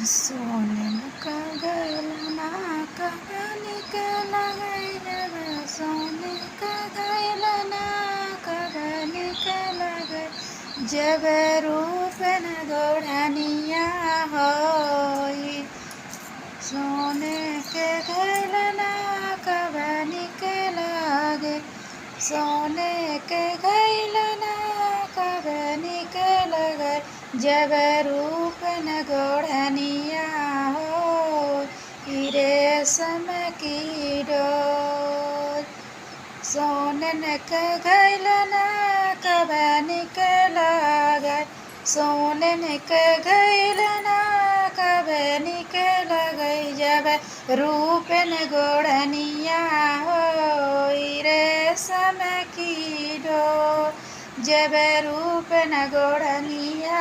सोने का गैलना कहानी के लगैले सोने का गैलना कहानी के लगे जब रूप न गोढ़निया होई सोने के गैलना कहानी के लगे सोने के गैलना कहानी के लगे जब रूप न गोढ़निया हो रेशम की डोर सोनन के गैलना कहानी के लगे सोनन के गैलना कहानी के लगे जब रूप न गोढ़निया हो रेशम की डोर जब रूप न गोढ़निया